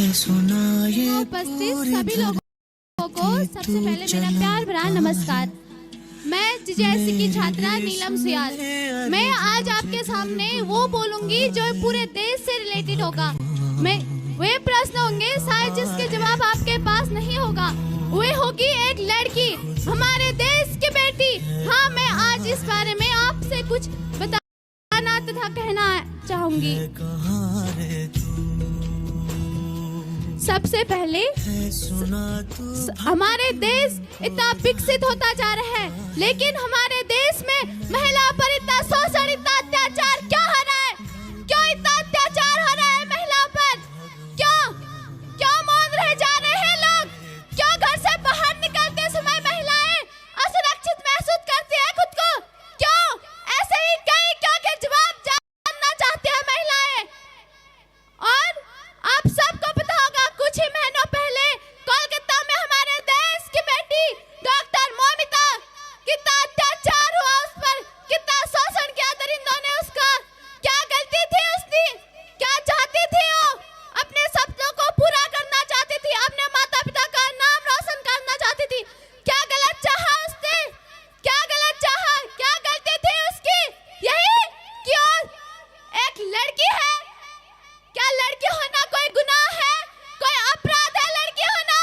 उपस्थित सभी लोगों को सबसे पहले मेरा प्यार भरा नमस्कार। मैं जीजेएससी की छात्रा नीलम सुयाल। मैं आज आपके सामने वो बोलूंगी जो पूरे देश से रिलेटेड होगा। मैं वे प्रश्न होंगे शायद जिसके जवाब आपके पास नहीं होगा। वे होगी एक लड़की, हमारे देश की बेटी। हाँ, मैं आज इस बारे में आपसे कुछ बताना तथा कहना चाहूंगी। सबसे पहले हमारे देश इतना विकसित होता जा रहा है, लेकिन हमारे देश में महिला पर इतना शोषण, इतना अत्याचार क्यों हो रहा है? क्यों इतना अत्याचार हो रहा है महिला पर? क्यों मौन रह जा रहे हैं लोग? क्यों घर से बाहर निकलते समय महिलाएं असुरक्षित महसूस करती है खुद को? क्यों ऐसे ही क्यों के जवाब जानना चाहते हैं महिलाएं। और आप सबको पता होगा, कुछ ही महीनों पहले कोलकाता में हमारे देश की बेटी डॉक्टर मोमिता, कितना अत्याचार हुआ उस पर, कितना शोषण किया दरिंदों ने उसका। क्या गलती थी उसकी? क्या चाहती थी वो? अपने सपनों को पूरा करना चाहती थी, अपने माता पिता का नाम रोशन करना चाहती थी। क्या गलत चाहा उसने? क्या गलत चाहा? क्या गलती थी उसकी? यही कि एक लड़की है। क्या लड़की होना कोई गुनाह है? कोई अपराध है लड़की होना?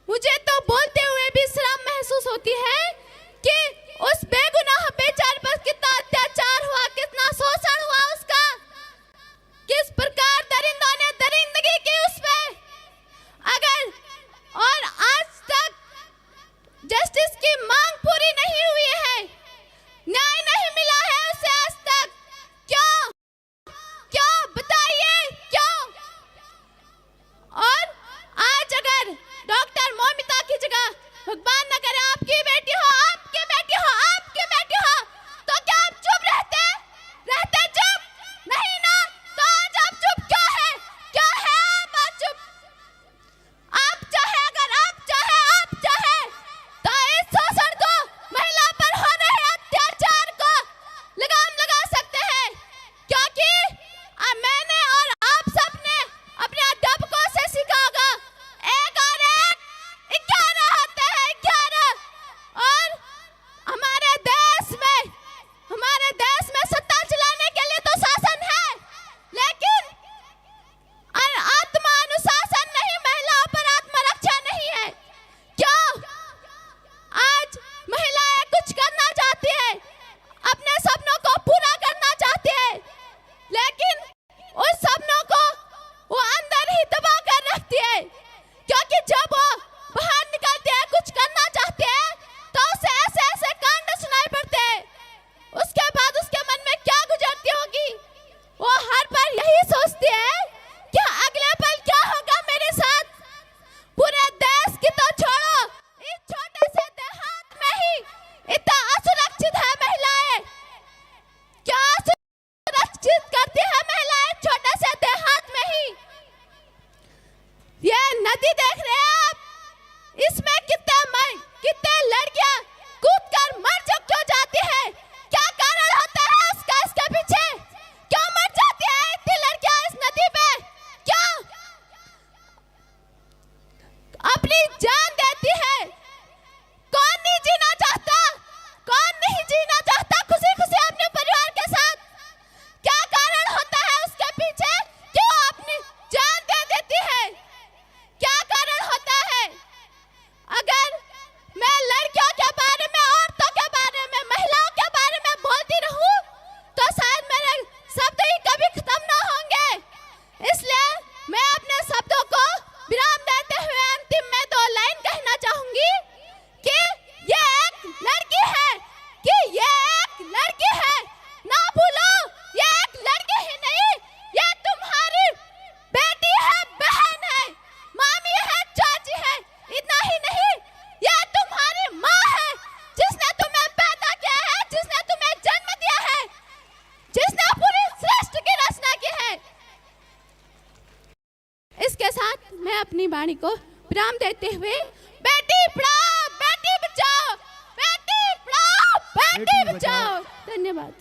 मुझे तो बोलते हुए भी शर्म महसूस होती है कि उस बेगुनाह बेचारे पर कितना अत्याचार हुआ, कितना शोषण हुआ उसका, किस प्रकार दरिंदों ने दरिंदगी की उस पे। अगर और आज तक जस्टिस की मांग पूरी नहीं हुई है, न्याय नहीं मिला है उसे आज तक। क्यों बताइए क्यों? और आज अगर डॉक्टर मोमिता की जगह भगवान न करे आपकी बेटी हो, आपकी बेटी हो, आपकी बेटी हो, तो क्या आप चुप रहते चुप? नहीं ना। तो आज आप चुप क्यों है? क्यों है आप आज चुप? आप चाहे तो इस शोषण को, महिला पर हो रहे अत्याचार को लगाम लगा सकते हैं, क्योंकि मैंने और आप सबने अपने अध्यापकों से सीखा होगा, 1 और 1 11 होते हैं, 11। और हमारे देश में सत्ता चलाने के लिए तो शासन है, लेकिन आत्मा अनुशासन नहीं, महिलाओं पर आत्मरक्षा नहीं है। क्यों? आज महिलाएं कुछ करना चाहती है, अपने सपनों को पूरा करना चाहती है, लेकिन उस सपनों को वो अंदर ही दबा कर रखती है, क्योंकि जब वो बाहर निकलती है, कुछ करना चाहती है, तो उसे ऐसे कांड सुनाई पड़ते हैं। उसके बाद उसके मन में क्या गुजरती होगी? वो हर बार यही सोचती है कि अगले पल क्या होगा मेरे साथ। पूरे देश की तो छोड़ो, इस छोटे से देहात में ही इतना असुरक्षित है महिलाएं। क्या सुरक्षित करती है महिलाएं छोटे से देहात में ही? ये नदी देख रहे हैं आप, इसमें कितने लड़कियां कूदकर मर क्यों जाती है? क्या कारण होता है उसका? इसके पीछे क्यों मर जाती है इतनी लड़कियां इस नदी पे? क्यों अपनी जान देती है? कौन नहीं जीना चाहता? कौन नहीं जीना चाहता खुशी खुशी अपने परिवार के साथ? क्या कारण होता है उसके पीछे? क्यों अपनी जान दे देती है? क्या कारण होता है? अगर मैं लड़कियों के बारे में, औरतों के बारे में, महिलाओं के बारे में बोलती रहूं, तो शायद मेरे शब्द ही कभी खत्म ना होंगे। इसलिए मैं अपने शब्दों को विराम देते हुए अंतिम में 2 लाइन कहना चाहूंगी कि ये एक लड़की है, ना भूलो, ये एक लड़की ही नहीं, ये तुम्हारी बेटी है, बहन है, मामी है, चाची है। इतना ही नहीं, ये तुम्हारी माँ है, जिसने तुम्हें पैदा किया है, जिसने तुम्हें जन्म दिया है, जिसने पूरी सृष्टि की रचना की है। इसके साथ मैं अपनी वाणी को विराम देते हुए बेटी पढ़ाओ, बेटी बचाओ, बेटी पढ़ाओ, बेटी बचाओ। धन्यवाद।